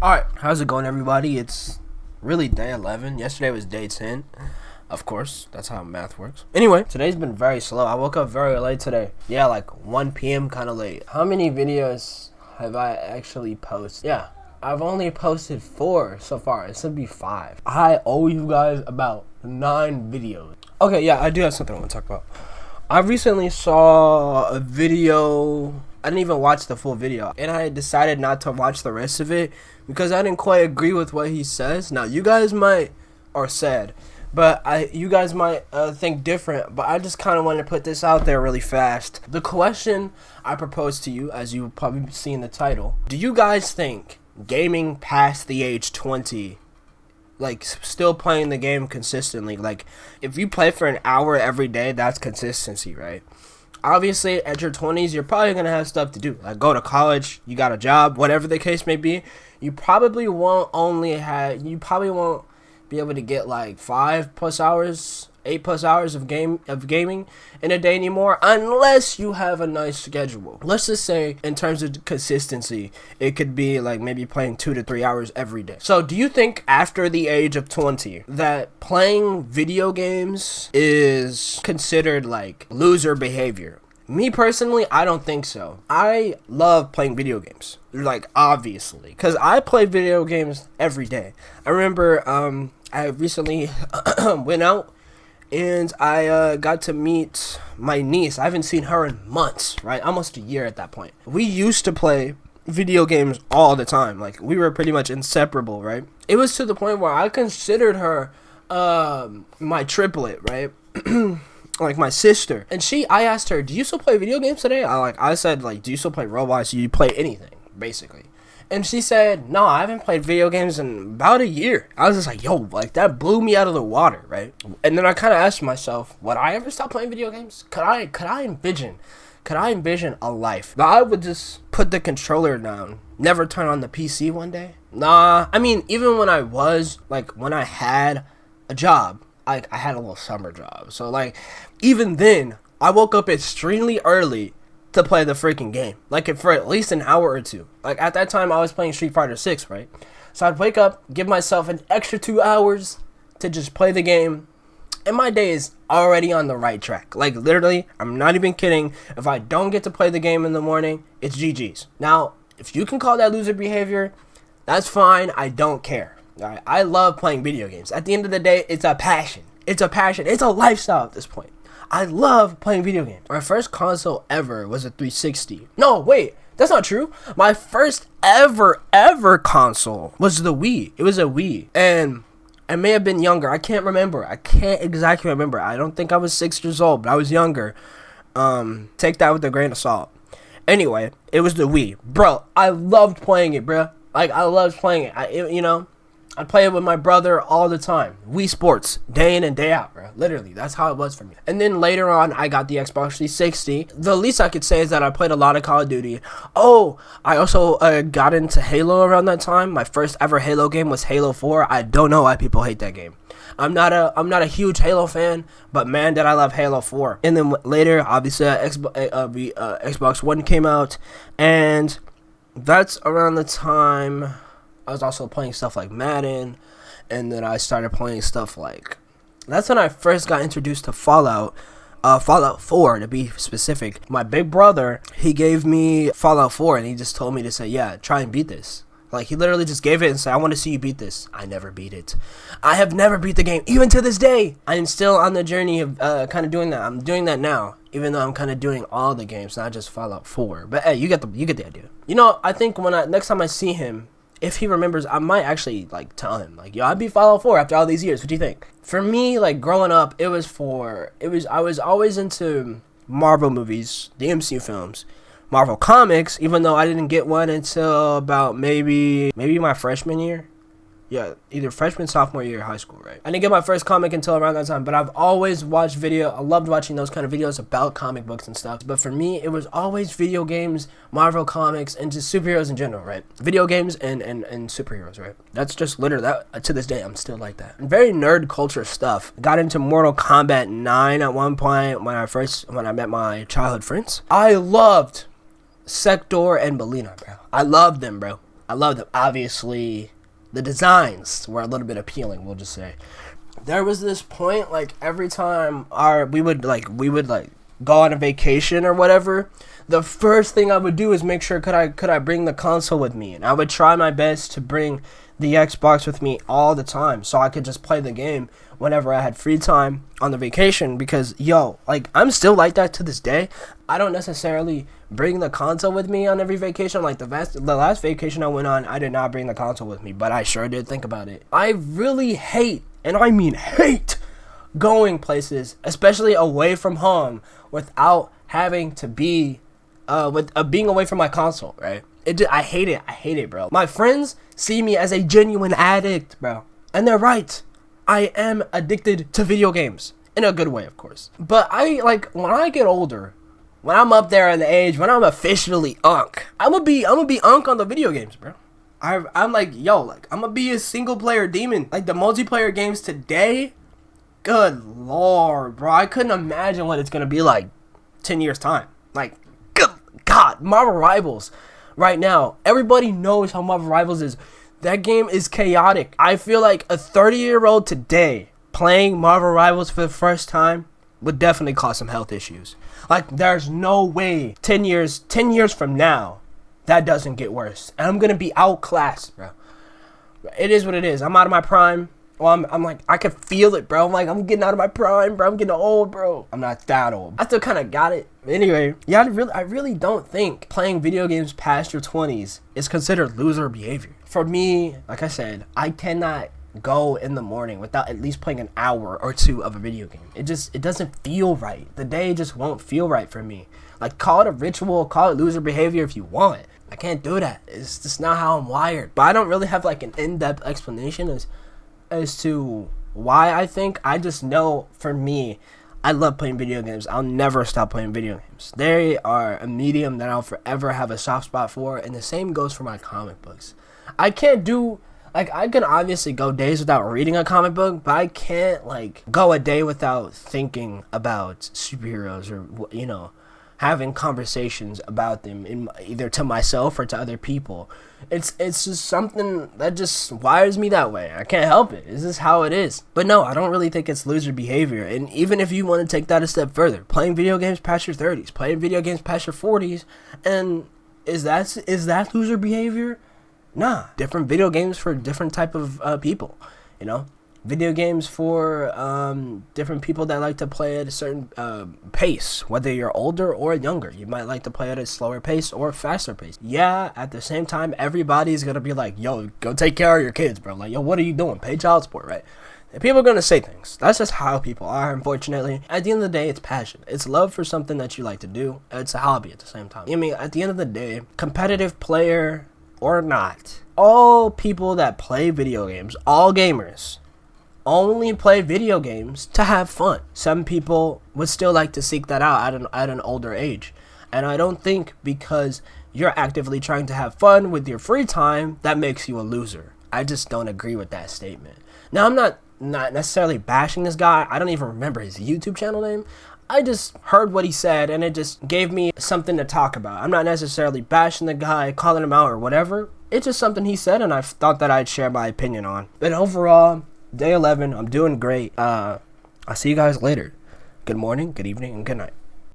Alright, how's it going, everybody? It's really day 11. Yesterday was day 10. Of course, that's how math works. Anyway, today's been very slow. I woke up very late today. Yeah, like 1 p.m. kind of late. How many videos have I actually posted? Yeah, I've only posted 4 so far. It should be 5. I owe you guys about 9 videos. Okay, yeah, I do have something I want to talk about. I recently saw a video. I didn't even watch the full video, and I decided not to watch the rest of it because I didn't quite agree with what he says. Now, you guys might, or said, but you guys might think different, but I just kind of wanted to put this out there really fast. The question I propose to you, as you probably see in the title, do you guys think gaming past the age 20, like still playing the game consistently, like if you play for an hour every day, that's consistency, right? Obviously, at your 20s, you're probably going to have stuff to do. Like, go to college, you got a job, whatever the case may be. You probably won't be able to get, like, 5+ hours, 8+ hours of gaming in a day anymore, unless you have a nice schedule. Let's just say, in terms of consistency, it could be, like, maybe playing 2 to 3 hours every day. So, do you think, after the age of 20, that playing video games is considered, like, loser behavior? Me personally, I don't think so. I love playing video games, like, obviously, because I play video games every day. I remember I recently went out and I got to meet my niece. I haven't seen her in months, right? Almost a year at that point. We used to play video games all the time. Like, we were pretty much inseparable, right? It was to the point where I considered her my triplet, right? Like my sister. And I asked her, do you still play video games today? I said, do you still play Roblox? Do you play anything, basically? And she said, no, I haven't played video games in about a year. I was just like, yo, like, that blew me out of the water, right? And then I kind of asked myself, would I ever stop playing video games? Could I envision a life that I would just put the controller down, never turn on the PC one day? Nah, I mean, even when I had a job, I had a little summer job. So, even then, I woke up extremely early to play the freaking game. For at least an hour or two. At that time, I was playing Street Fighter 6, right? So, I'd wake up, give myself an extra 2 hours to just play the game, and my day is already on the right track. Literally, I'm not even kidding. If I don't get to play the game in the morning, it's GG's. Now, if you can call that loser behavior, that's fine. I don't care. Alright, I love playing video games. At the end of the day, it's a passion. It's a lifestyle at this point. I love playing video games. My first console ever was a 360. No, wait, that's not true. My first ever console was the Wii. It was a Wii. And I may have been younger. I can't remember. I can't exactly remember. I don't think I was 6 years old, but I was younger. Take that with a grain of salt. Anyway, it was the Wii. Bro, I loved playing it, bro. I loved playing it. I play it with my brother all the time. Wii Sports, day in and day out, bro. Literally, that's how it was for me. And then later on, I got the Xbox 360. The least I could say is that I played a lot of Call of Duty. Oh, I also got into Halo around that time. My first ever Halo game was Halo 4. I don't know why people hate that game. I'm not a huge Halo fan, but man, did I love Halo 4. And then later, obviously, Xbox One came out, and that's around the time I was also playing stuff like Madden, and then I started playing stuff that's when I first got introduced to Fallout 4 to be specific. My big brother, he gave me Fallout 4, and he just told me to say, yeah, try and beat this. He literally just gave it and said, I want to see you beat this. I never beat it. I have never beat the game, even to this day. I am still on the journey of kind of doing that. I'm doing that now, even though I'm kind of doing all the games, not just Fallout 4. But hey, you get the idea. I think next time I see him, if he remembers, I might actually tell him yo, I beat Fallout 4 after all these years. What do you think? For me, growing up, I was always into Marvel movies, the MCU films, Marvel comics, even though I didn't get one until about maybe my freshman year. Yeah, either freshman, sophomore year of high school, right? I didn't get my first comic until around that time, but I've always watched I loved watching those kind of videos about comic books and stuff. But for me, it was always video games, Marvel comics, and just superheroes in general, right? Video games and superheroes, right? That's just literally that. To this day, I'm still like that. Very nerd culture stuff. Got into Mortal Kombat 9 at one point when I met my childhood friends. I loved Sector and Melina, bro. I loved them, bro. I love them. Obviously, the designs were a little bit appealing, we'll just say. There was this point, like, every time we would go on a vacation or whatever, the first thing I would do is make sure could I bring the console with me, and I would try my best to bring the Xbox with me all the time so I could just play the game whenever I had free time on the vacation, because I'm still like that to this day. I don't necessarily bring the console with me on every vacation. Like the last vacation I went on, I did not bring the console with me, but I sure did think about it. I really hate, and I mean hate, going places, especially away from home, without having to be being away from my console, right? I hate it, bro. My friends see me as a genuine addict, bro, and they're right. I am addicted to video games, in a good way, of course. But when I get older, when I'm up there in the age, when I'm officially unk, I'm gonna be unk on the video games, bro. I'm like, I'm gonna be a single player demon. Like the multiplayer games today, good lord, bro. I couldn't imagine what it's gonna be like 10 years time. Like, good God, Marvel Rivals right now, everybody knows how Marvel Rivals is. That game is chaotic. I feel like a 30-year-old today playing Marvel Rivals for the first time would definitely cause some health issues. Like, there's no way 10 years from now that doesn't get worse. And I'm going to be outclassed, bro. It is what it is. I'm out of my prime. Well, I'm like, I can feel it, bro. I'm getting out of my prime, bro. I'm getting old, bro. I'm not that old. I still kind of got it. Anyway, I really don't think playing video games past your 20s is considered loser behavior. For me, like I said, I cannot go in the morning without at least playing an hour or two of a video game. It doesn't feel right. The day just won't feel right for me. Like, call it a ritual, call it loser behavior if you want. I can't do that. It's just not how I'm wired. But I don't really have like an in-depth explanation as to why I think. I just know, for me, I love playing video games. I'll never stop playing video games. They are a medium that I'll forever have a soft spot for, and the same goes for my comic books. I can't do, I can obviously go days without reading a comic book, but I can't, go a day without thinking about superheroes or, having conversations about them, either to myself or to other people. It's just something that just wires me that way. I can't help it. This is how it is. But no, I don't really think it's loser behavior. And even if you want to take that a step further, playing video games past your 30s, playing video games past your 40s, and is that loser behavior? Nah. Different video games for different type of people, Video games for different people that like to play at a certain pace, whether you're older or younger. You might like to play at a slower pace or a faster pace. Yeah, at the same time, everybody's going to be like, yo, go take care of your kids, bro. Like, yo, what are you doing? Pay child support, right? And people are going to say things. That's just how people are, unfortunately. At the end of the day, it's passion. It's love for something that you like to do. It's a hobby at the same time. I mean, at the end of the day, competitive player or not, all people that play video games, all gamers, only play video games to have fun. Some people would still like to seek that out at an older age. And I don't think because you're actively trying to have fun with your free time, that makes you a loser. I just don't agree with that statement. Now, I'm not necessarily bashing this guy. I don't even remember his YouTube channel name. I just heard what he said, and it just gave me something to talk about. I'm not necessarily bashing the guy, calling him out or whatever. It's just something he said, and I thought that I'd share my opinion on. But overall, Day 11, I'm doing great. I'll see you guys later. Good morning, good evening, and good night.